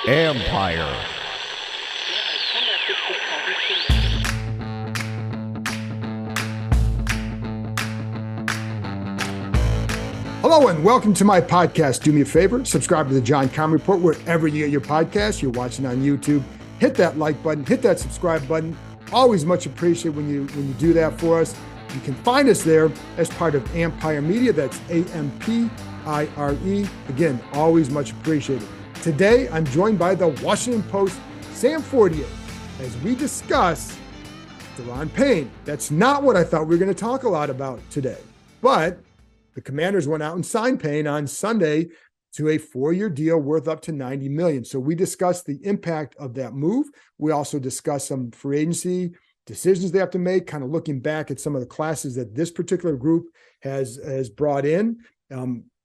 Empire. Hello and welcome to my podcast. Do me a favor, subscribe to the John Com Report wherever you get your podcasts. You're watching on YouTube. Hit that like button, hit that subscribe button. Always much appreciated when you do that for us. You can find us there as part of Empire Media. That's AMPIRE. Again, always much appreciated. Today, I'm joined by the Washington Post, Sam Fortier, as we discuss Daron Payne. That's not what I thought we were going to talk a lot about today, but the Commanders went out and signed Payne on Sunday to a 4-year deal worth up to $90 million. So we discussed the impact of that move. We also discussed some free agency decisions they have to make, kind of looking back at some of the classes that this particular group has brought in.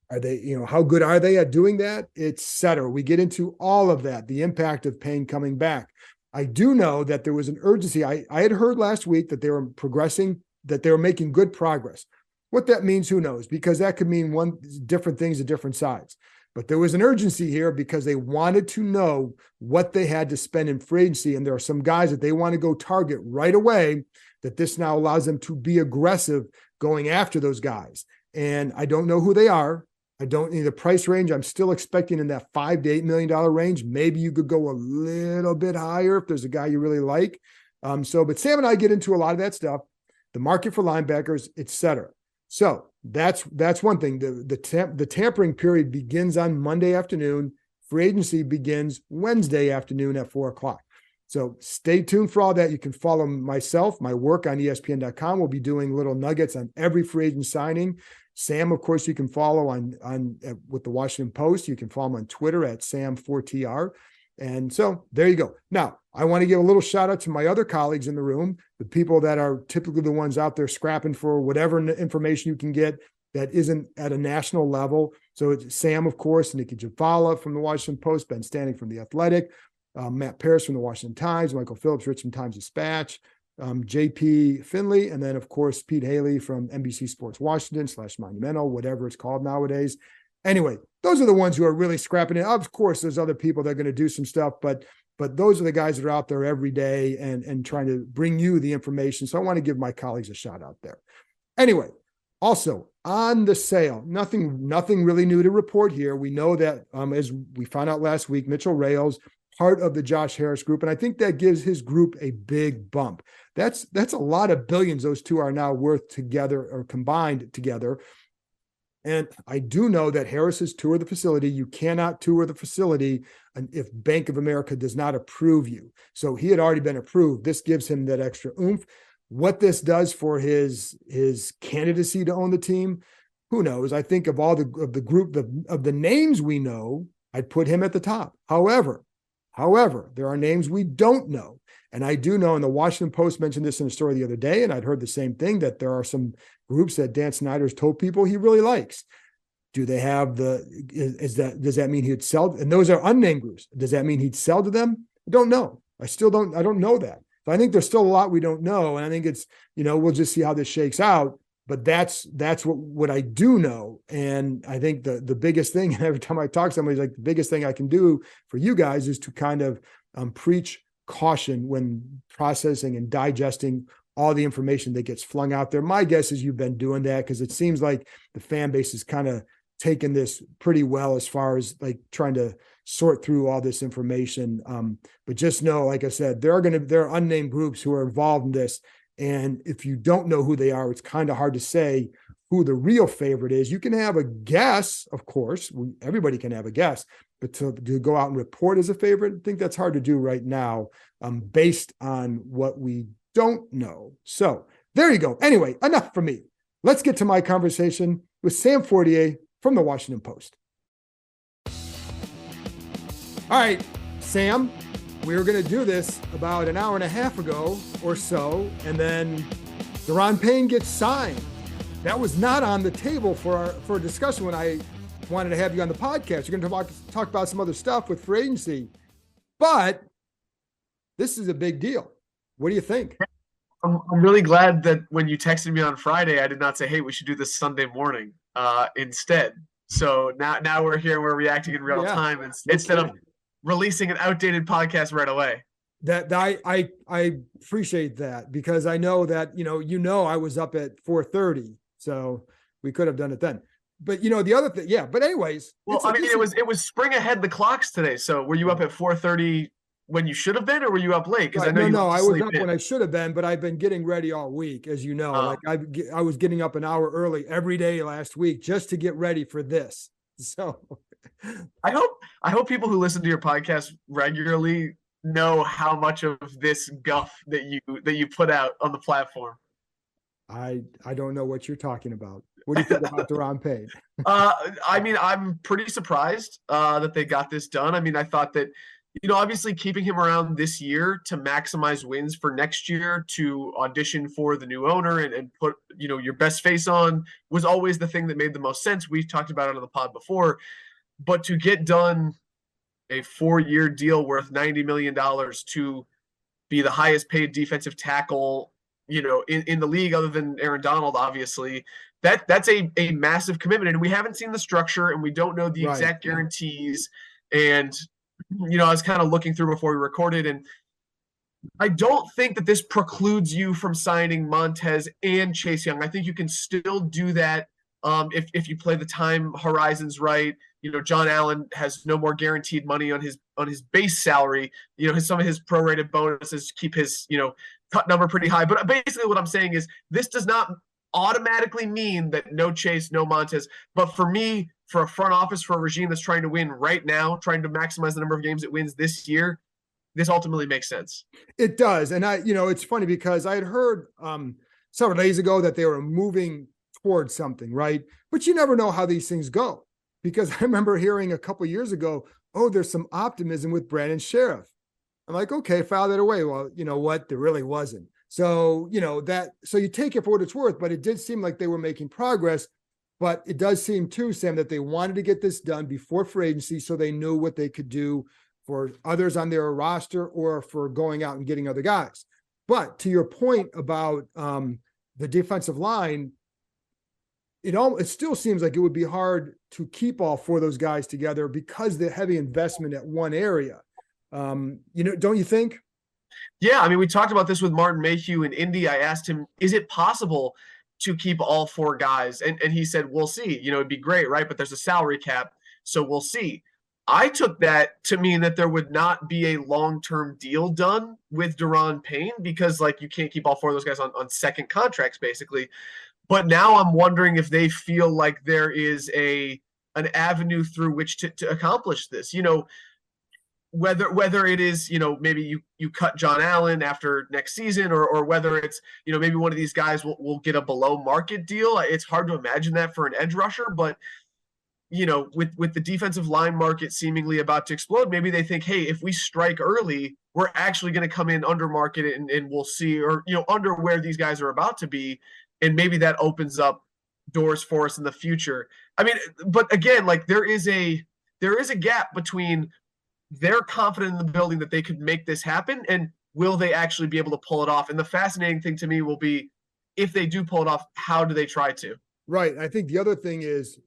Are they, how good are they at doing that, et cetera? We get into all of that, the impact of Payne coming back. I do know that there was an urgency. I had heard last week that they were progressing, that they were making good progress. What that means, who knows? Because that could mean different things at different sides. But there was an urgency here because they wanted to know what they had to spend in free agency. And there are some guys that they want to go target right away, that this now allows them to be aggressive going after those guys. And I don't know who they are. I don't need the price range. I'm still expecting in that $5 to $8 million range. Maybe you could go a little bit higher if there's a guy you really like. But Sam and I get into a lot of that stuff, the market for linebackers, et cetera. So that's one thing. The tampering period begins on Monday afternoon. Free agency begins Wednesday afternoon at 4:00. So stay tuned for all that. You can follow myself, my work on ESPN.com. We'll be doing little nuggets on every free agent signing. Sam, of course, you can follow with the Washington Post. You can follow him on Twitter at Sam Fortier. And so there you go. Now, I want to give a little shout out to my other colleagues in the room, the people that are typically the ones out there scrapping for whatever information you can get that isn't at a national level. So it's Sam, of course, Nikki Jafala from the Washington Post, Ben Standing from The Athletic, Matt Paris from the Washington Times, Michael Phillips, Richmond Times-Dispatch, JP Finley, and then, of course, Pete Haley from NBC Sports Washington /Monumental, whatever it's called nowadays. Anyway, those are the ones who are really scrapping it. Of course, there's other people that are going to do some stuff, but those are the guys that are out there every day and trying to bring you the information. So I want to give my colleagues a shout out there. Anyway, also on the sale, nothing really new to report here. We know that as we found out last week, Mitchell Rales, part of the Josh Harris group, and I think that gives his group a big bump. That's a lot of billions those two are now worth together or combined together. And I do know that Harris has toured the facility. You cannot tour the facility if Bank of America does not approve you. So he had already been approved. This gives him that extra oomph. What this does for his candidacy to own the team, who knows? I think of all of the group of the names we know, I'd put him at the top. However, there are names we don't know. And I do know, and the Washington Post mentioned this in a story the other day, and I'd heard the same thing, that there are some groups that Dan Snyder's told people he really likes. Do they have does that mean he'd sell? And those are unnamed groups. Does that mean he'd sell to them? I don't know. I don't know that. So I think there's still a lot we don't know. And I think it's, we'll just see how this shakes out. But that's what I do know. And I think the biggest thing, and every time I talk to somebody, like, the biggest thing I can do for you guys is to kind of preach caution when processing and digesting all the information that gets flung out there. My guess is you've been doing that, because it seems like the fan base is kind of taken this pretty well as far as like trying to sort through all this information. But just know, like I said, there are unnamed groups who are involved in this. And if you don't know who they are, it's kind of hard to say who the real favorite is. You can have a guess, of course. Everybody can have a guess. But to go out and report as a favorite, I think that's hard to do right now, based on what we don't know. So there you go. Anyway, enough from me. Let's get to my conversation with Sam Fortier from the Washington Post. All right, Sam, we were going to do this about an hour and a half ago or so, and then Daron Payne gets signed. That was not on the table for a discussion when I wanted to have you on the podcast. You're going to talk about some other stuff with free agency, but this is a big deal. What do you think? I'm really glad that when you texted me on Friday, I did not say, hey, we should do this Sunday morning instead. So now we're here, we're reacting in real Yeah, time no instead of kidding. releasing an outdated podcast right away. That I appreciate that, because I know that I was up at 4:30, so we could have done it then. But the other thing, yeah. But anyways, Well, I mean, it was spring ahead the clocks today. So were you up at 4:30 when you should have been, or were you up late? Because I right. know No, you no, like to I was sleep up in. when I should have been, but I've been getting ready all week, as you know. Like I was getting up an hour early every day last week just to get ready for this. So I hope people who listen to your podcast regularly know how much of this guff that you put out on the platform. I don't know what you're talking about. What do you think about Daron Payne? Uh, I mean, I'm pretty surprised that they got this done. I mean, I thought that, obviously keeping him around this year to maximize wins for next year, to audition for the new owner and put, your best face on, was always the thing that made the most sense. We've talked about it on the pod before, but to get done a 4-year deal worth $90 million to be the highest paid defensive tackle, in the league, other than Aaron Donald, obviously. That's a massive commitment. And we haven't seen the structure, and we don't know the Right. exact guarantees. And, I was kind of looking through before we recorded, and I don't think that this precludes you from signing Montez and Chase Young. I think you can still do that if you play the time horizons right. John Allen has no more guaranteed money on his base salary. Some of his prorated bonuses keep his cut number pretty high. But basically, what I'm saying is this does not automatically mean that no Chase, no Montez. But for me, for a front office, for a regime that's trying to win right now, trying to maximize the number of games it wins this year, this ultimately makes sense. It does. And it's funny because I had heard several days ago that they were moving towards something, right? But you never know how these things go, because I remember hearing a couple of years ago, oh, there's some optimism with Brandon Sheriff. I'm like, okay, file that away. Well, you know what? There really wasn't. So, so you take it for what it's worth, but it did seem like they were making progress. But it does seem too, Sam, that they wanted to get this done before free agency so they knew what they could do for others on their roster or for going out and getting other guys. But to your point about the defensive line, it still seems like it would be hard to keep all four of those guys together because the heavy investment at one area. Don't you think? Yeah, I mean, we talked about this with Martin Mayhew in Indy. I asked him, is it possible to keep all four guys? And he said, we'll see. It'd be great, right? But there's a salary cap, so we'll see. I took that to mean that there would not be a long-term deal done with Daron Payne because, you can't keep all four of those guys on second contracts, basically. But now I'm wondering if they feel like there is an avenue through which to accomplish this. Whether it is, maybe you cut John Allen after next season, or whether it's, maybe one of these guys will get a below market deal. It's hard to imagine that for an edge rusher, but with the defensive line market seemingly about to explode, maybe they think, hey, if we strike early, we're actually going to come in under market and we'll see, or, under where these guys are about to be. And maybe that opens up doors for us in the future. I mean, but again, there is a gap between they're confident in the building that they could make this happen and will they actually be able to pull it off? And the fascinating thing to me will be, if they do pull it off, how do they try to? Right. I think the other thing is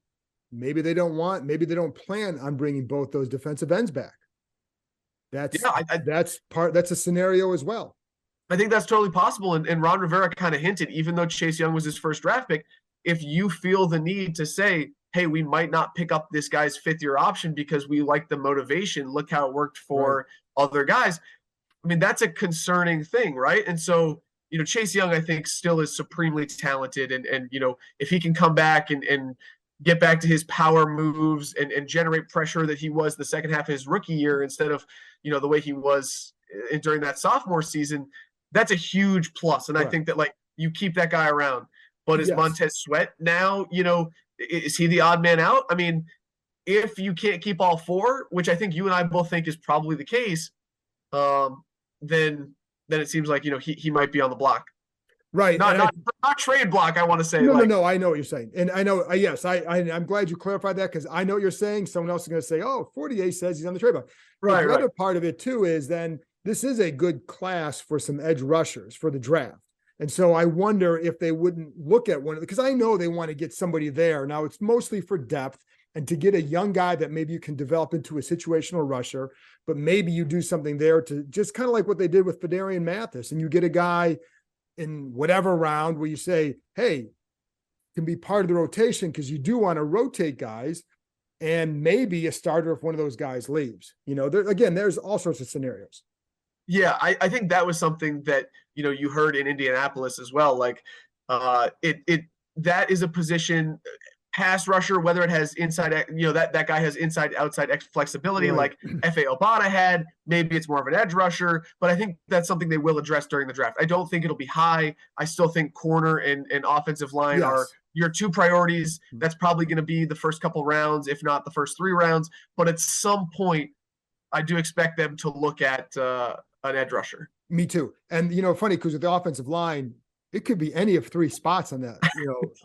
maybe they don't plan on bringing both those defensive ends back. That's a scenario as well. I think that's totally possible. And Ron Rivera kind of hinted, even though Chase Young was his first draft pick, if you feel the need to say, hey, we might not pick up this guy's fifth-year option because we like the motivation, look how it worked for other guys. I mean, that's a concerning thing, right? And so, Chase Young, I think, still is supremely talented. And if he can come back and get back to his power moves and generate pressure that he was the second half of his rookie year instead of, the way he was during that sophomore season, that's a huge plus. And I think that, you keep that guy around. But is Montez Sweat now, is he the odd man out? I mean, if you can't keep all four, which I think you and I both think is probably the case, then it seems like, he might be on the block. Right. Not trade block, I want to say. No, I know what you're saying. And I know, yes, I'm glad you clarified that because I know what you're saying. Someone else is going to say, oh, Fortier says he's on the trade block. Right. The other part of it too is then this is a good class for some edge rushers for the draft. And so I wonder if they wouldn't look at one, because I know they want to get somebody there. Now it's mostly for depth. and to get a young guy that maybe you can develop into a situational rusher, but maybe you do something there to just kind of like what they did with Fedarian Mathis, and you get a guy in whatever round where you say, hey, can be part of the rotation because you do want to rotate guys, and maybe a starter if one of those guys leaves. There's all sorts of scenarios. Yeah, I think that was something that, you heard in Indianapolis as well. Like, that is a position, pass rusher, whether it has inside, that guy has inside, outside flexibility, right, like F.A. Obata had. Maybe it's more of an edge rusher, but I think that's something they will address during the draft. I don't think it'll be high. I still think corner and offensive line are your two priorities. That's probably going to be the first couple rounds, if not the first 3 rounds. But at some point, I do expect them to look at an edge rusher. Me too. And, funny because with the offensive line, it could be any of 3 spots on that,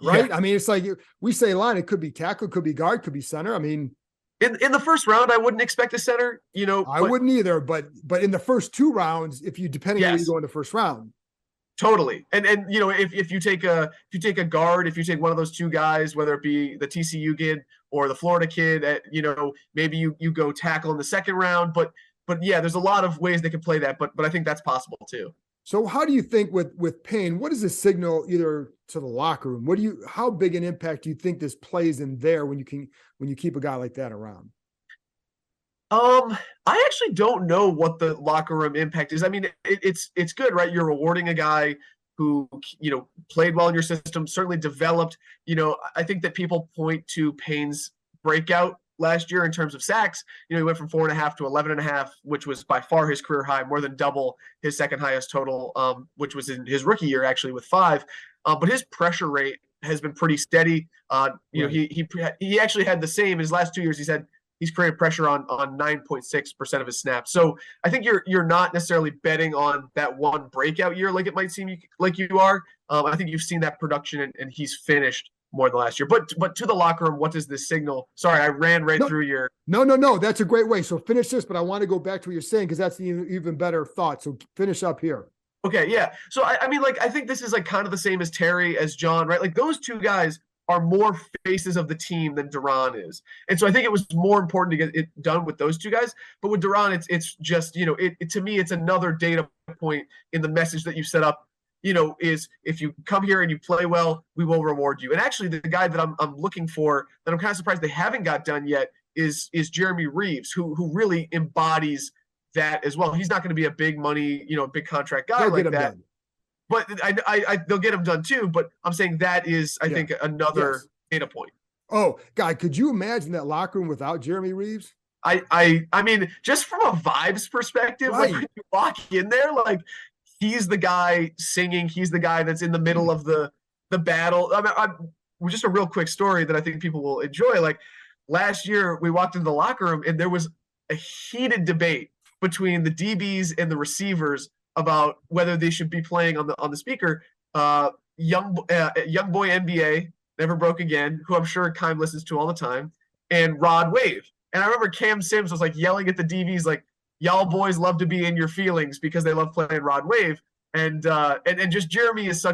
right? Yeah. I mean, it's like we say line, it could be tackle, could be guard, could be center. I mean, in the first round, I wouldn't expect a center, I wouldn't either, but in the first 2 rounds, depending on where you go in the first round. Totally. And if you take a guard, if you take one of those 2 guys, whether it be the TCU kid or the Florida kid, maybe you go tackle in the second round, but yeah, there's a lot of ways they can play that, but I think that's possible too. So how do you think with Payne, what is the signal either to the locker room? How big an impact do you think this plays in there when you keep a guy like that around? I actually don't know what the locker room impact is. I mean, it's good, right? You're rewarding a guy who, played well in your system, certainly developed. I think that people point to Payne's breakout last year in terms of sacks. He went from 4.5 to 11.5, which was by far his career high, more than double his second highest total, which was in his rookie year, actually, with 5. But his pressure rate has been pretty steady. Right. He actually had the same his last 2 years. He's created pressure on 9.6% of his snaps. So I think you're not necessarily betting on that one breakout year like it might seem like you are. I think you've seen that production, and he's finished more than last year. But to the locker room, what does this signal? Sorry, I ran through your. No. That's a great way. So finish this, but I want to go back to what you're saying because that's the even better thought. So finish up here. Okay, yeah. So I mean, I think this is kind of the same as Terry, as John, right? Those 2 guys are more faces of the team than Daron is. And so I think it was more important to get it done with those 2 guys. But with Daron, it's just, to me, it's another data point in the message that you set up, is if you come here and you play well, we will reward you. And actually the guy that I'm looking for, that I'm kind of surprised they haven't got done yet, is Jeremy Reeves, who really embodies that as well. He's not going to be a big money, big contract guy like that. Done. But they'll get him done too. But I'm saying that is, I think, another data point. Oh, God, could you imagine that locker room without Jeremy Reeves? I mean, just from a vibes perspective, right. When you walk in there, he's the guy singing. He's the guy that's in the middle of the battle. Just a real quick story that I think people will enjoy. Last year, we walked into the locker room and there was a heated debate between the DBs and the receivers about whether they should be playing on the speaker. Young boy NBA, Never Broke Again, who I'm sure Kime listens to all the time, and Rod Wave. And I remember Cam Sims was yelling at the DBs y'all boys love to be in your feelings because they love playing Rod Wave. And just Jeremy is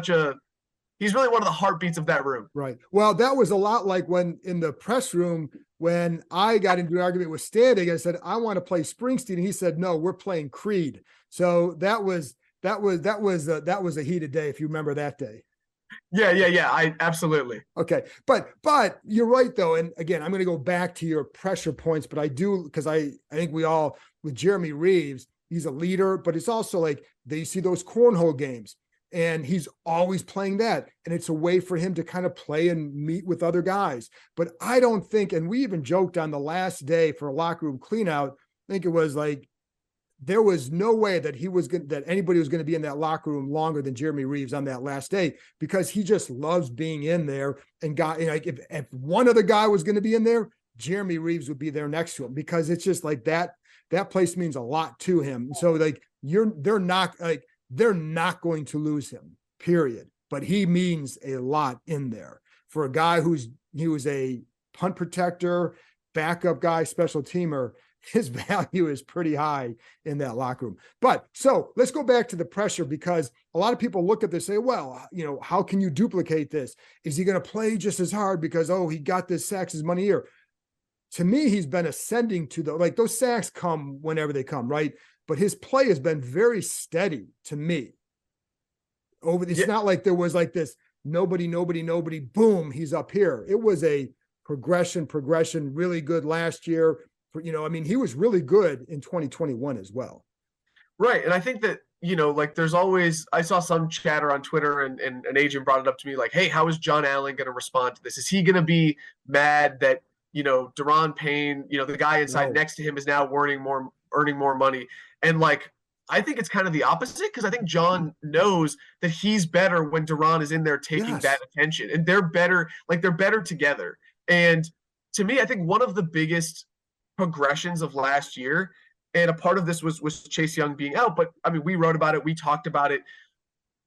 he's really one of the heartbeats of that room. Right. Well, that was a lot like when in the press room, when I got into an argument with Standing, I said, I want to play Springsteen. And he said, no, we're playing Creed. So that was a heated day, if you remember that day. Yeah. I absolutely. Okay. But you're right though. And again, I'm going to go back to your pressure points, but I do, because I think we all, with Jeremy Reeves, he's a leader, but it's also you see those cornhole games and he's always playing that. And it's a way for him to kind of play and meet with other guys. But I don't think, and we even joked on the last day for a locker room cleanout, I think it was there was no way that that anybody was going to be in that locker room longer than Jeremy Reeves on that last day, because he just loves being in there. And if one other guy was going to be in there, Jeremy Reeves would be there next to him, because it's just that place means a lot to him. So they're not going to lose him, period. But he means a lot in there for a guy he was a punt protector, backup guy, special teamer. His value is pretty high in that locker room. But so let's go back to the pressure, because a lot of people look at this and say, well, how can you duplicate this? Is he going to play just as hard because, he got this sacks his money here? to me, he's been ascending to like those sacks come whenever they come, right? But his play has been very steady to me. It's not like there was like this nobody, boom, he's up here. It was a progression, really good last year. I mean, he was really good in 2021 as well. Right. And I think that, like there's always, I saw some chatter on Twitter and an agent brought it up to me like, hey, how is John Allen going to respond to this? Is he going to be mad that, Daron Payne, the guy inside next to him is now earning more money? And like, I think it's kind of the opposite because I think John knows that he's better when Daron is in there taking that attention, and they're better together. And to me, I think one of the biggest progressions of last year, and a part of this was Chase Young being out, but I mean, we wrote about it, we talked about it.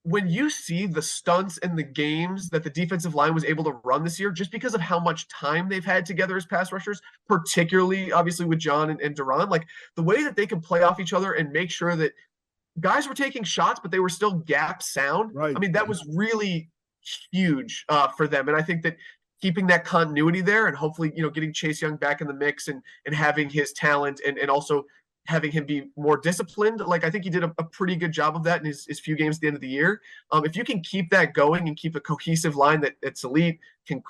When you see the stunts and the games that the defensive line was able to run this year, just because of how much time they've had together as pass rushers, particularly obviously with John and Daron, like the way that they can play off each other and make sure that guys were taking shots, but they were still gap sound. Right. I mean, that was really huge for them. And I think that keeping that continuity there and hopefully, getting Chase Young back in the mix and having his talent and also having him be more disciplined. Like, I think he did a pretty good job of that in his few games at the end of the year. If you can keep that going and keep a cohesive line that's elite, can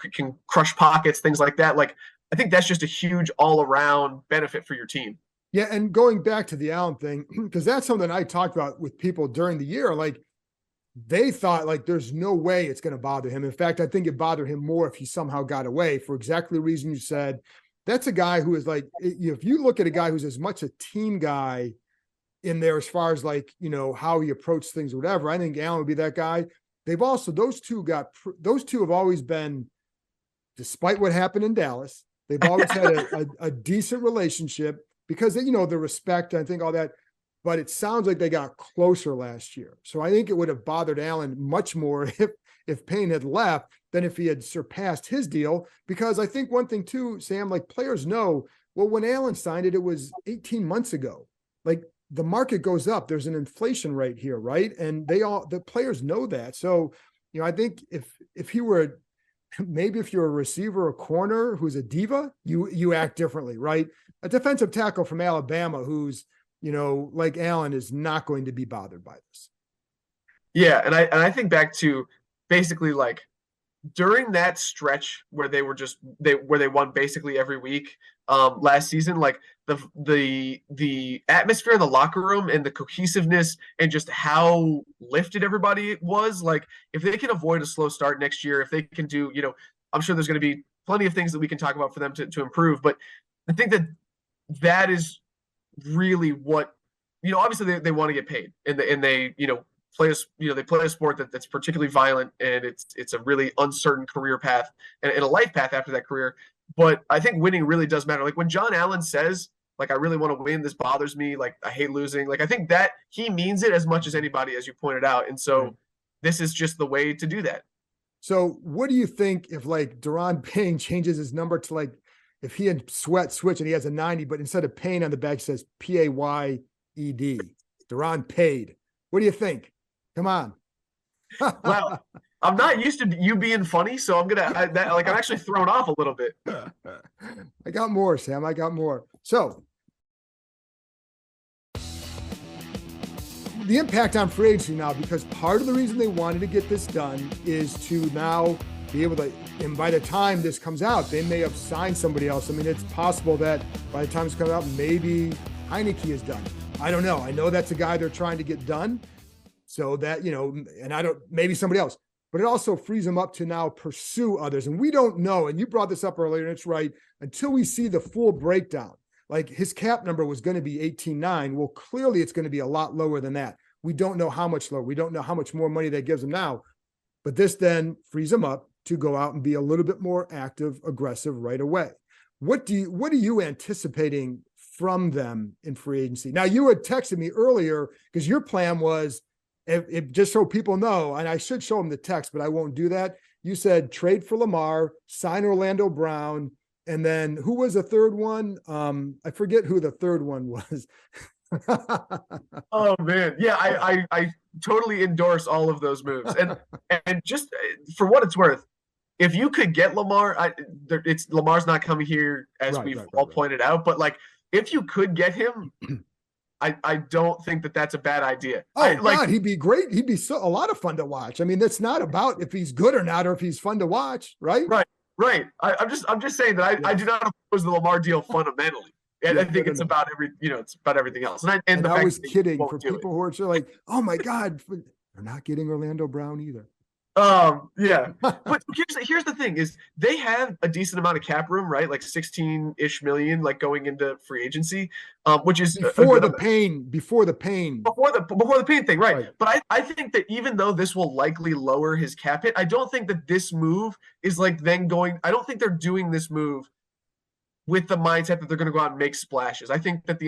crush pockets, things like that, like, I think that's just a huge all-around benefit for your team. Yeah, and going back to the Allen thing, because that's something I talked about with people during the year, like, they thought, like, there's no way it's going to bother him. In fact, I think it bothered him more if he somehow got away for exactly the reason you said. That's a guy who is like, if you look at a guy who's as much a team guy in there as far as like, how he approaches things or whatever, I think Allen would be that guy. They've also, those two have always been, despite what happened in Dallas, they've always had a decent relationship because, the respect, I think all that, but it sounds like they got closer last year. So I think it would have bothered Allen much more if Payne had left than if he had surpassed his deal. Because I think one thing too, Sam, like players know, well, when Allen signed it, it was 18 months ago. Like the market goes up. There's an inflation rate here, right? And the players know that. So, I think if he were, maybe if you're a receiver, a corner who's a diva, you act differently, right? A defensive tackle from Alabama who's, like Allen is not going to be bothered by this. Yeah, and I think back to basically like during that stretch where they won basically every week last season, like the atmosphere in the locker room and the cohesiveness and just how lifted everybody was, like if they can avoid a slow start next year, if they can do, I'm sure there's going to be plenty of things that we can talk about for them to improve, but I think that is really what, obviously they want to get paid and they, they play a sport that's particularly violent and it's a really uncertain career path and a life path after that career. But I think winning really does matter. Like when John Allen says, like, I really want to win, this bothers me, like I hate losing. Like I think that he means it as much as anybody, as you pointed out. And so this is just the way to do that. So what do you think if like Daron Payne changes his number to like, if he and Sweat switch and he has a 90, but instead of Payne on the back says Payed, Daron paid. What do you think? Come on. Well, I'm not used to you being funny, so I'm actually thrown off a little bit. I got more, Sam. I got more. So the impact on free agency now, because part of the reason they wanted to get this done is to now be able to, and by the time this comes out, they may have signed somebody else. I mean, it's possible that by the time it's coming out, maybe Heineke is done. I don't know. I know that's a guy they're trying to get done. So that, and maybe somebody else, but it also frees them up to now pursue others. And we don't know. And you brought this up earlier, and it's right. Until we see the full breakdown, like his cap number was going to be 18.9. Well, clearly it's going to be a lot lower than that. We don't know how much lower. We don't know how much more money that gives him now, but this then frees him up to go out and be a little bit more active, aggressive right away. What are you anticipating from them in free agency? Now, you had texted me earlier because your plan was, if just so people know, and I should show them the text, but I won't do that. You said trade for Lamar, sign Orlando Brown, and then who was the third one? I forget who the third one was. Oh man, yeah, I totally endorse all of those moves, and just for what it's worth, if you could get Lamar, it's Lamar's not coming here as Right, we've right, all right, pointed out, but like if you could get him, right. I don't think that that's a bad idea. Oh God, he'd be great. He'd be a lot of fun to watch. I mean, that's not about if he's good or not, or if he's fun to watch, right? right, right. I'm just saying that I Yes. do not oppose the Lamar deal fundamentally. Yeah, I think no, it's no. about it's about everything else, and And the I fact was that they kidding won't for do it. people who are just like, oh my God, they're not getting Orlando Brown either. Yeah. But here's the thing is they have a decent amount of cap room, right? Like 16-ish million, like going into free agency, which is a before good the pain, before the pain. before the pain thing, right? Right. But I think that even though this will likely lower his cap hit, I don't think that this move is like then going. I don't think they're doing this move with the mindset that they're going to go out and make splashes. I think that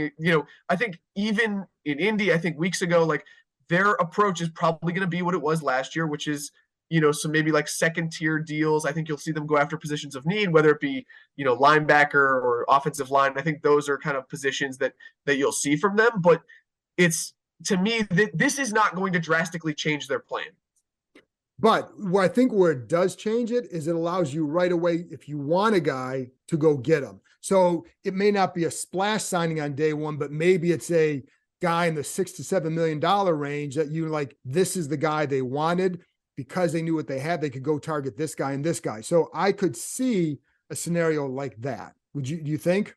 I think even in Indy, I think weeks ago, like their approach is probably going to be what it was last year, which is some maybe like second tier deals. I think you'll see them go after positions of need, whether it be linebacker or offensive line. I think those are kind of positions that you'll see from them. But it's to me that this is not going to drastically change their plan. But what I think where it does change it is it allows you right away, if you want a guy, to go get him. So it may not be a splash signing on day one, but maybe it's a guy in the $6 to $7 million range that you like, this is the guy they wanted because they knew what they had. They could go target this guy and this guy. So I could see a scenario like that. Do you think?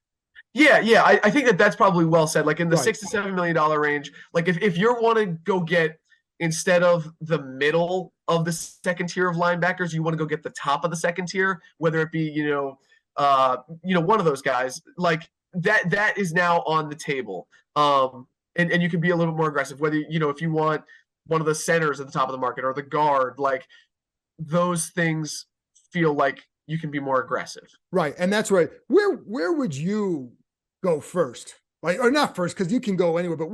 Yeah, I think that that's probably well said. Like in the Right. $6 to $7 million range, like if you want to go get instead of the middle of the second tier of linebackers, you want to go get the top of the second tier, whether it be one of those guys. Like that is now on the table. And you can be a little more aggressive. Whether if you want one of the centers at the top of the market or the guard, like those things feel like you can be more aggressive. Right, and that's right. Where would you go first? Like, or not first, because you can go anywhere, but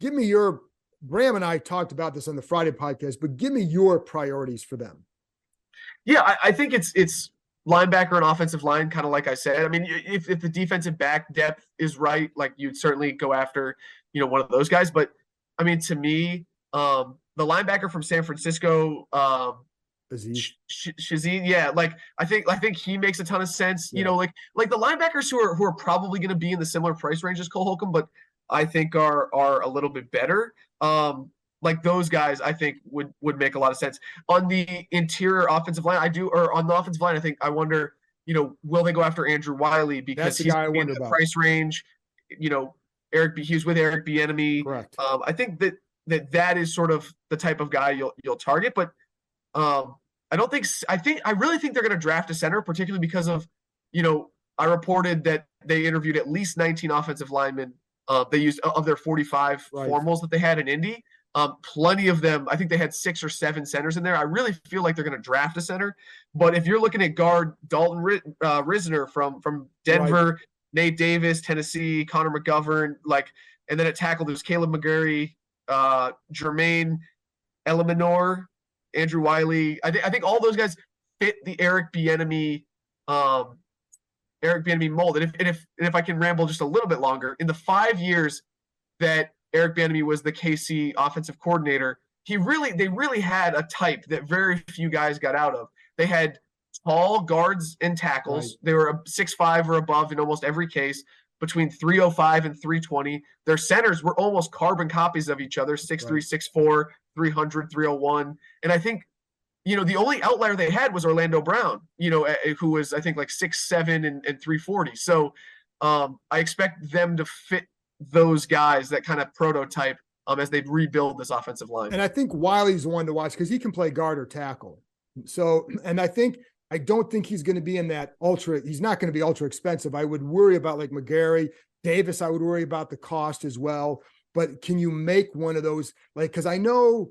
give me your, Bram and I talked about this on the Friday podcast, but give me your priorities for them. Yeah, I think it's linebacker and offensive line, kind of like I said. I mean, if the defensive back depth is right, like you'd certainly go after, one of those guys. But I mean, to me, the linebacker from San Francisco, Shazeen, yeah, like I think he makes a ton of sense. Yeah. Like the linebackers who are probably going to be in the similar price range as Cole Holcomb, but I think are a little bit better. Like those guys, I think would make a lot of sense. On the interior offensive line, or on the offensive line, I wonder, will they go after Andrew Wiley because he's in the price range? He was with Eric Bieniemy. Correct. I think that is sort of the type of guy you'll target, but I really think they're going to draft a center, particularly because of, I reported that they interviewed at least 19 offensive linemen. They used of their 45 formals that they had in Indy. Plenty of them, I think they had 6 or 7 centers in there. I really feel like they're going to draft a center. But if you're looking at guard Dalton Risner from Denver, Nate Davis, Tennessee, Connor McGovern, and then at tackle there's Caleb McGarry, Jermaine Eleminor, Andrew Wiley. I think all those guys fit the Eric Bieniemy mold. And if I can ramble just a little bit longer, in the 5 years that Eric Bieniemy was the KC offensive coordinator, they really had a type that very few guys got out of. They had tall guards and tackles. Right. They were 6'5" or above in almost every case, between 305 and 320. Their centers were almost carbon copies of each other, 6'3", 6'4", 300, 301. And I think, the only outlier they had was Orlando Brown, who was, I think, like 6'7" and 340. So I expect them to fit those guys, that kind of prototype, as they rebuild this offensive line. And I think Wiley's the one to watch because he can play guard or tackle. So, and I don't think he's going to be in that he's not going to be ultra expensive. I would worry about like McGarry, Davis. I would worry about the cost as well. But can you make one of those, because I know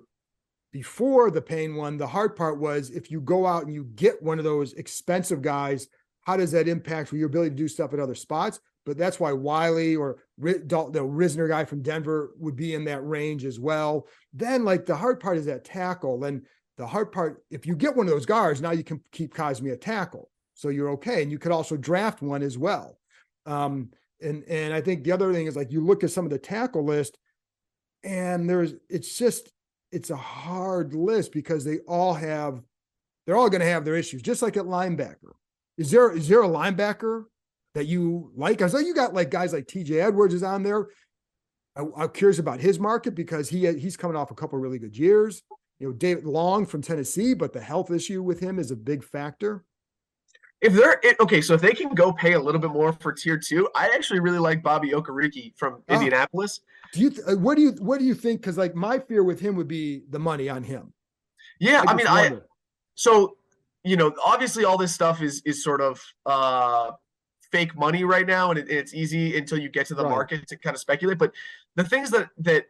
before the Payne one, the hard part was if you go out and you get one of those expensive guys, how does that impact your ability to do stuff at other spots? But that's why Wiley or the Risner guy from Denver would be in that range as well. Then the hard part is that tackle. And the hard part, if you get one of those guards, now you can keep Cosme at tackle. So you're okay. And you could also draft one as well. And I think the other thing is you look at some of the tackle list and it's a hard list because they all have they're all going to have their issues, just like at linebacker. Is there a linebacker that you like? I saw you got like guys like TJ Edwards is on there. I'm curious about his market because he's coming off a couple of really good years. David Long from Tennessee, but the health issue with him is a big factor. So if they can go pay a little bit more for tier 2, I actually really like Bobby Okereke from Indianapolis. What do you think? Because like my fear with him would be the money on him. Yeah, obviously all this stuff is sort of fake money right now, and it's easy until you get to the market to kind of speculate. But the things that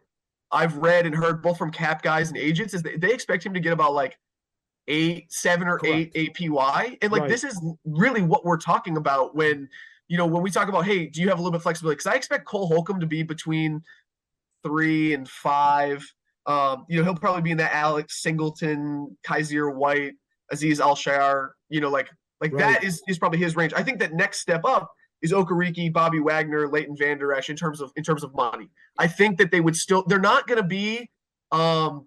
I've read and heard both from cap guys and agents is they expect him to get about like 7 or 8 APY. And like this is really what we're talking about when we talk about, hey, do you have a little bit of flexibility? Because I expect Cole Holcomb to be between 3 and 5. He'll probably be in that Alex Singleton, Kaiser White, Aziz Al-Shayar, that is probably his range. I think that next step up is Okereke, Bobby Wagner, Leighton Vander Esch in terms of money. I think that they would still, they're not going to be, they're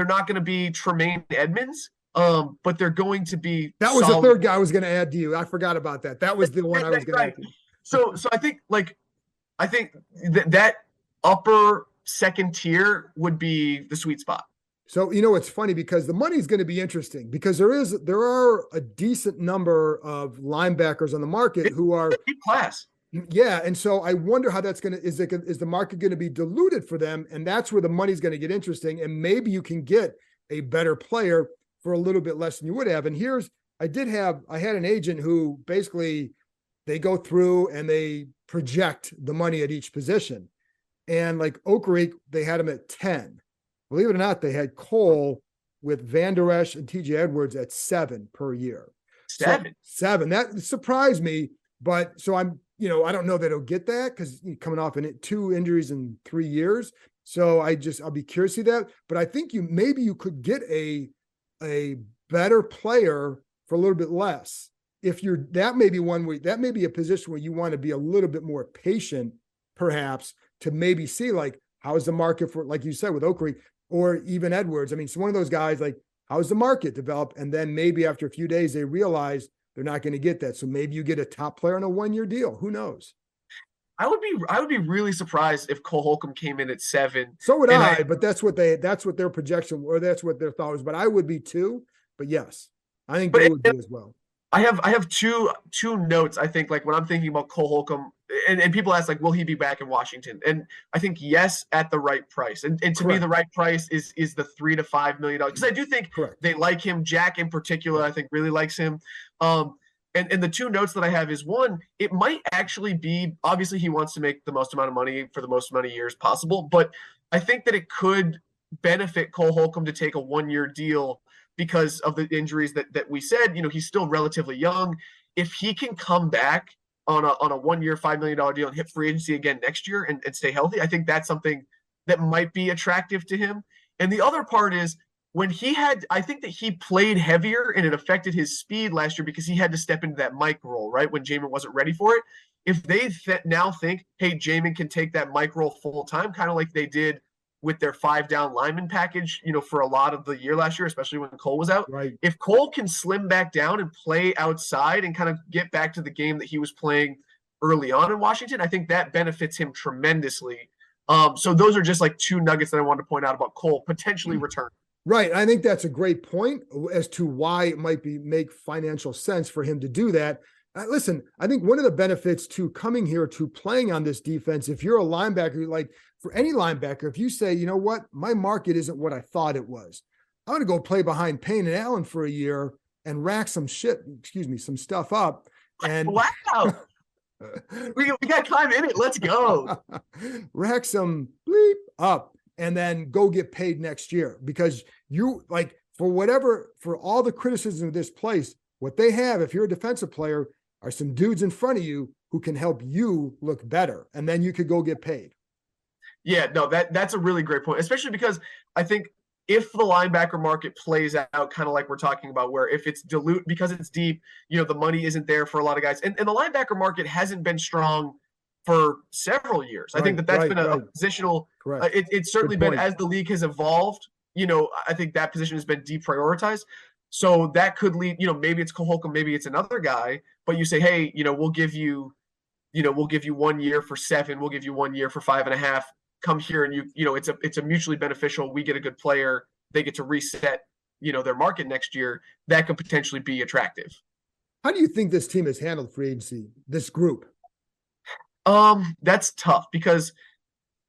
not going to be Tremaine Edmonds, but they're going to be. That was the third guy I was going to add to you. I forgot about that. That was the one I was going to add to you. So I think that upper second tier would be the sweet spot. So, it's funny because the money is going to be interesting because there are a decent number of linebackers on the market who are deep class. Yeah. And so I wonder how that's going to, is the market going to be diluted for them? And that's where the money's going to get interesting. And maybe you can get a better player for a little bit less than you would have. And I had an agent who basically they go through and they project the money at each position. And like Okereke, they had him at 10. Believe it or not, they had Cole with Van Der Esch and TJ Edwards at 7 per year. 7? So, 7. That surprised me. But so I don't know that he'll get that because he's coming off 2 injuries in 3 years. So I'll be curious to see that. But I think maybe you could get a better player for a little bit less. That may be a position where you want to be a little bit more patient, perhaps, to maybe see like how's the market for, like you said, with Okereke or even Edwards. I mean, so one of those guys, like how's the market develop? And then maybe after a few days, they realize they're not going to get that. So maybe you get a top player on a 1-year deal. Who knows? I would be really surprised if Cole Holcomb came in at 7. So would I, but that's what their projection or that's what their thought was. But I would be too. But yes, I think they would be as well. I have two notes. I think like when I'm thinking about Cole Holcomb and people ask like, will he be back in Washington? And I think yes, at the right price. And to me, the right price is the $3 to $5 million. Because I do think they like him. Jack in particular, I think really likes him. And the 2 notes that I have is one, it might actually be, obviously he wants to make the most amount of money for the most amount of years possible, but I think that it could benefit Cole Holcomb to take a 1-year deal because of the injuries that we said. He's still relatively young. If he can come back on a 1-year, $5 million deal and hit free agency again next year and stay healthy, I think that's something that might be attractive to him. And the other part is I think that he played heavier and it affected his speed last year because he had to step into that Mike role, right? When Jamin wasn't ready for it. If they now think, hey, Jamin can take that Mike role full time, kind of like they did with their 5-down lineman package, for a lot of the year last year, especially when Cole was out. Right. If Cole can slim back down and play outside and kind of get back to the game that he was playing early on in Washington, I think that benefits him tremendously. So those are just like 2 nuggets that I wanted to point out about Cole potentially returning. Right. I think that's a great point as to why it might make financial sense for him to do that. Listen, I think one of the benefits to coming here to playing on this defense, if you're a linebacker, like for any linebacker, if you say, you know what, my market isn't what I thought it was, I'm going to go play behind Payne and Allen for a year and rack some stuff up. And wow, we got time in it. Let's go. Rack some bleep up and then go get paid next year because you like for all the criticism of this place, what they have, if you're a defensive player, are some dudes in front of you who can help you look better. And then you could go get paid. Yeah, no, that's a really great point, especially because I think if the linebacker market plays out kind of like we're talking about, where if it's dilute because it's deep, the money isn't there for a lot of guys. And the linebacker market hasn't been strong for several years. I think that's been a positional. It's certainly been as the league has evolved. I think that position has been deprioritized. So that could lead, maybe it's Holcomb, maybe it's another guy, but you say, hey, we'll give you 1 year for 7, we'll give you 1 year for 5.5. Come here and it's a mutually beneficial. We get a good player, they get to reset, their market next year. That could potentially be attractive. How do you think this team has handled free agency, this group? That's tough because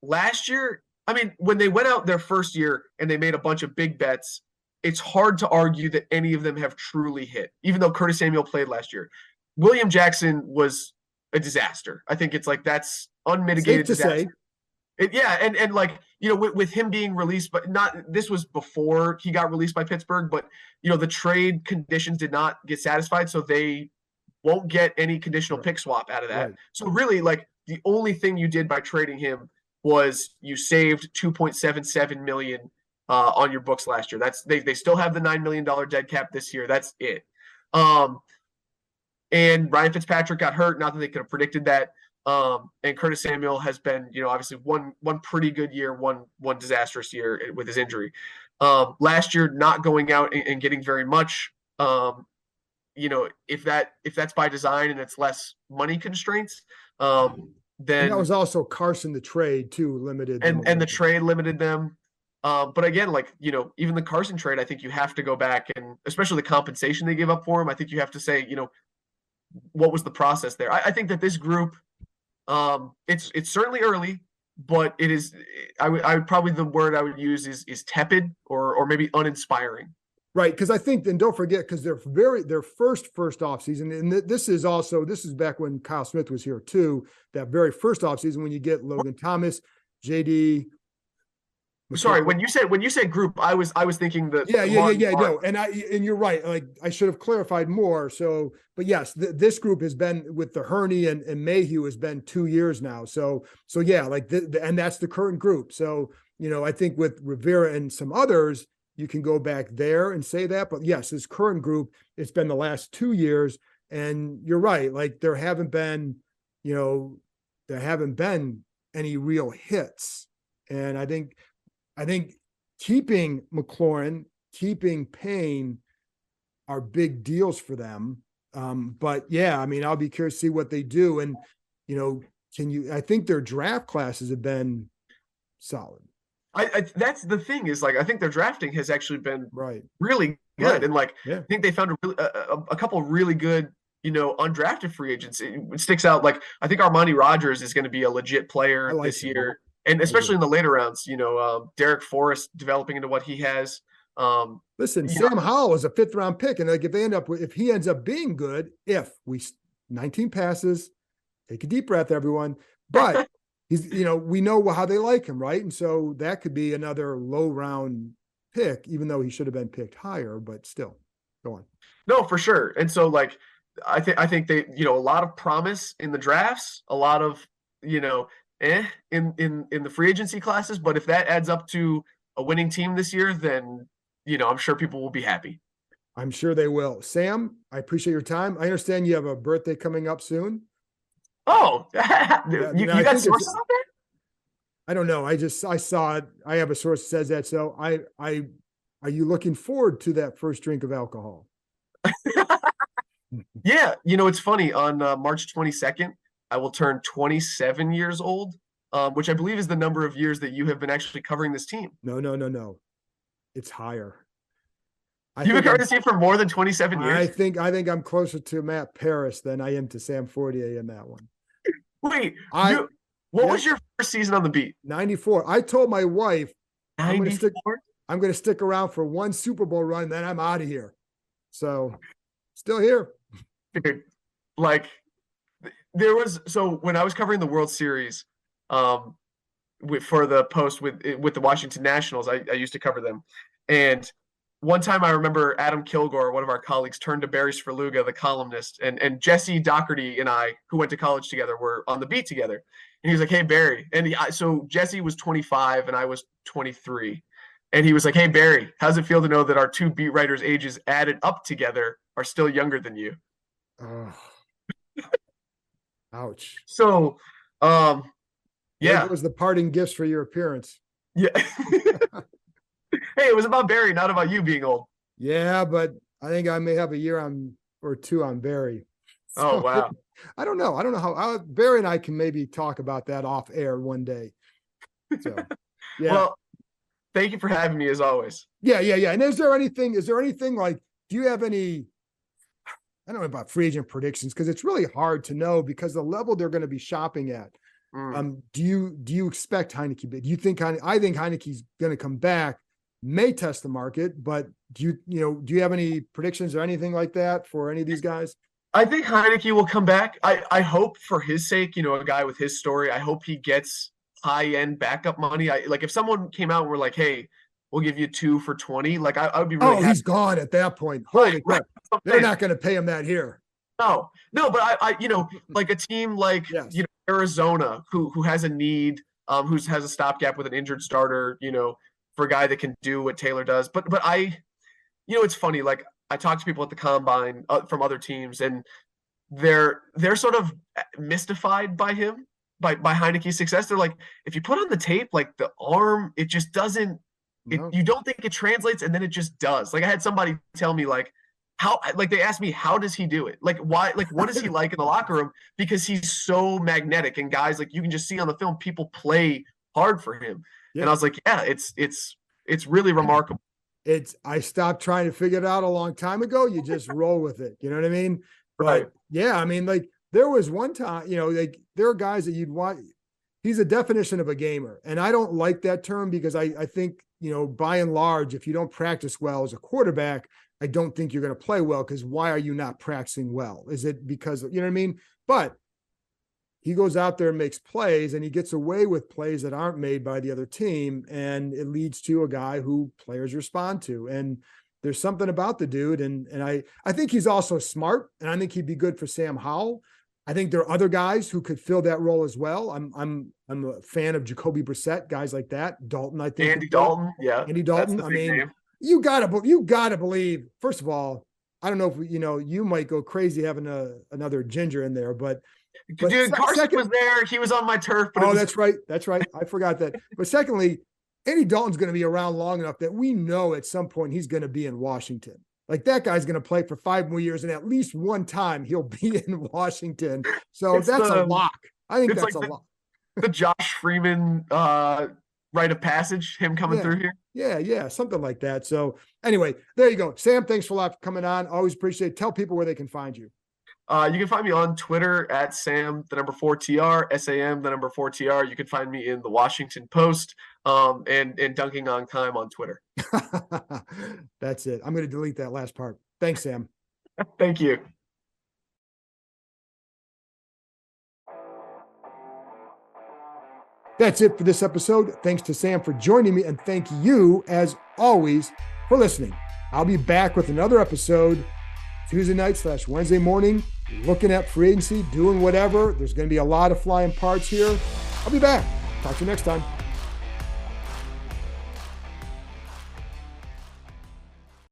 last year, I mean, when they went out their first year and they made a bunch of big bets, it's hard to argue that any of them have truly hit, even though Curtis Samuel played last year. William Jackson was a disaster. I think it's like that's unmitigated Safe to disaster. say. And like, with him being released, but this was before he got released by Pittsburgh, but the trade conditions did not get satisfied, so they won't get any conditional pick swap out of that. Right. So really, like, the only thing you did by trading him was you saved $2.77 million on your books last year. That's they still have the $9 million dead cap this year. That's it. And Ryan Fitzpatrick got hurt. Not that they could have predicted that. And Curtis Samuel has been, obviously one pretty good year, one disastrous year with his injury. Last year, not going out and getting very much. If that's by design and it's less money constraints, then and that was also Carson the trade too, limited, and the trade limited them. But again, like, even the Carson trade, I think you have to go back and especially the compensation they give up for him. I think you have to say, what was the process there? I think that this group, it's certainly early, but it is. I would probably the word I would use is tepid or maybe uninspiring. Right, because I think, and don't forget, because their first off season, and this is back when Kyle Smith was here too. That very first off season when you get Logan Thomas, JD. Sorry, when you said group, I was thinking that. Yeah. No, and you're right. Like, I should have clarified more. So, but yes, this group has been with the Hurney and Mayhew has been 2 years now. So yeah, like and that's the current group. So I think with Rivera and some others, you can go back there and say that. But yes, this current group, it's been the last 2 years, and you're right. Like, there haven't been any real hits, and I think keeping McLaurin, keeping Payne are big deals for them. But yeah, I mean, I'll be curious to see what they do. And, I think their draft classes have been solid. That's the thing is, like, I think their drafting has actually been really good. Right. And like, I think they found a couple of really good, undrafted free agents. It sticks out. Like, I think Armani Rogers is going to be a legit player this year. And especially in the later rounds, Derek Forrest developing into what he has. Listen, Sam Howell is a 5th round pick. And like, if he ends up being good, 19 passes, take a deep breath, everyone. But he's, we know how they like him, right? And so that could be another low round pick, even though he should have been picked higher, but still. Go on. No, for sure. And so, like, I think they, a lot of promise in the drafts, a lot of, in the free agency classes, but if that adds up to a winning team this year, then I'm sure people will be happy. I'm sure they will. Sam, I appreciate your time. I understand you have a birthday coming up soon. Oh, you got sources out there? I don't know. I saw it. I have a source that says that. So are you looking forward to that first drink of alcohol? Yeah. It's funny. On March 22nd, I will turn 27 years old, which I believe is the number of years that you have been actually covering this team. No. It's higher. You've been covering this team for more than 27 years? I think I'm closer to Matt Paris than I am to Sam Fortier in that one. Wait, what was your first season on the beat? 94. I told my wife, 94? I'm going to stick around for one Super Bowl run, then I'm out of here. So, still here. Dude, like, so when I was covering the World Series, for the Post with the Washington Nationals, I used to cover them. And one time I remember Adam Kilgore, one of our colleagues, turned to Barry Svrluga, the columnist, and Jesse Doherty and I, who went to college together, were on the beat together. And he was like, "Hey, Barry." And so Jesse was 25 and I was 23. And he was like, "Hey, Barry, how's it feel to know that our two beat writers' ages added up together are still younger than you?" Oh. Ouch. So, yeah. That was the parting gifts for your appearance. Yeah. Hey, it was about Barry, not about you being old. Yeah, but I think I may have a year on or two on Barry. So, Oh, wow. I don't know. I don't know how Barry and I can maybe talk about that off air one day. So, yeah. Well, thank you for having me as always. Yeah. And is there anything like, do you have any, I don't know about free agent predictions, because it's really hard to know because the level they're going to be shopping at. Do you expect Heineke? Do you think I think Heineke's going to come back, may test the market, but do you have any predictions or anything like that for any of these guys? I think Heineke will come back. I hope for his sake, a guy with his story, I hope he gets high-end backup money. Like if someone came out and were like, hey, we'll give you 2 for 20, like I would be really happy. He's gone at that point. Holy crap. They're not going to pay him that here. No, but I like a team like Arizona who has a need, who has a stopgap with an injured starter, for a guy that can do what Taylor does. But it's funny, like I talk to people at the combine from other teams, and they're sort of mystified by him, by Heineke's success. They're like, if you put on the tape, like the arm, it just doesn't. You don't think it translates, and then it just does. Like I had somebody tell me, like, how, like they asked me, how does he do it? Like why? Like what is he like in the locker room? Because he's so magnetic, and guys, like you can just see on the film, people play hard for him. Yeah. And I was like, yeah, it's really remarkable. I stopped trying to figure it out a long time ago. You just roll with it. You know what I mean? But right. Yeah, I mean, like there was one time, like there are guys that you'd want. He's a definition of a gamer. And I don't like that term because I think, by and large, if you don't practice well as a quarterback, I don't think you're going to play well, because why are you not practicing well? Is it because, you know what I mean? But he goes out there and makes plays, and he gets away with plays that aren't made by the other team. And it leads to a guy who players respond to. And there's something about the dude. And I think he's also smart, and I think he'd be good for Sam Howell. I think there are other guys who could fill that role as well. I'm a fan of Jacoby Brissett, guys like that. Dalton, I think. Andy Dalton. Yeah. Andy Dalton. I mean, name. You gotta believe, first of all, I don't know if, you might go crazy having another ginger in there, but dude, Carson was there. He was on my turf. But that's right. I forgot that. But secondly, Andy Dalton's going to be around long enough that we know at some point he's going to be in Washington. Like that guy's going to play for 5 more years, and at least one time he'll be in Washington. So that's a lock. I think that's like a lock. The Josh Freeman rite of passage, him coming through here. Yeah, something like that. So anyway, there you go. Sam, thanks for coming on. Always appreciate it. Tell people where they can find you. You can find me on Twitter at Sam, 4TR, SAM, 4TR. You can find me in the Washington Post and Dunking on Time on Twitter. That's it. I'm going to delete that last part. Thanks, Sam. Thank you. That's it for this episode. Thanks to Sam for joining me, and thank you, as always, for listening. I'll be back with another episode Tuesday night / Wednesday morning, looking at free agency, doing whatever. There's going to be a lot of flying parts here. I'll be back. Talk to you next time.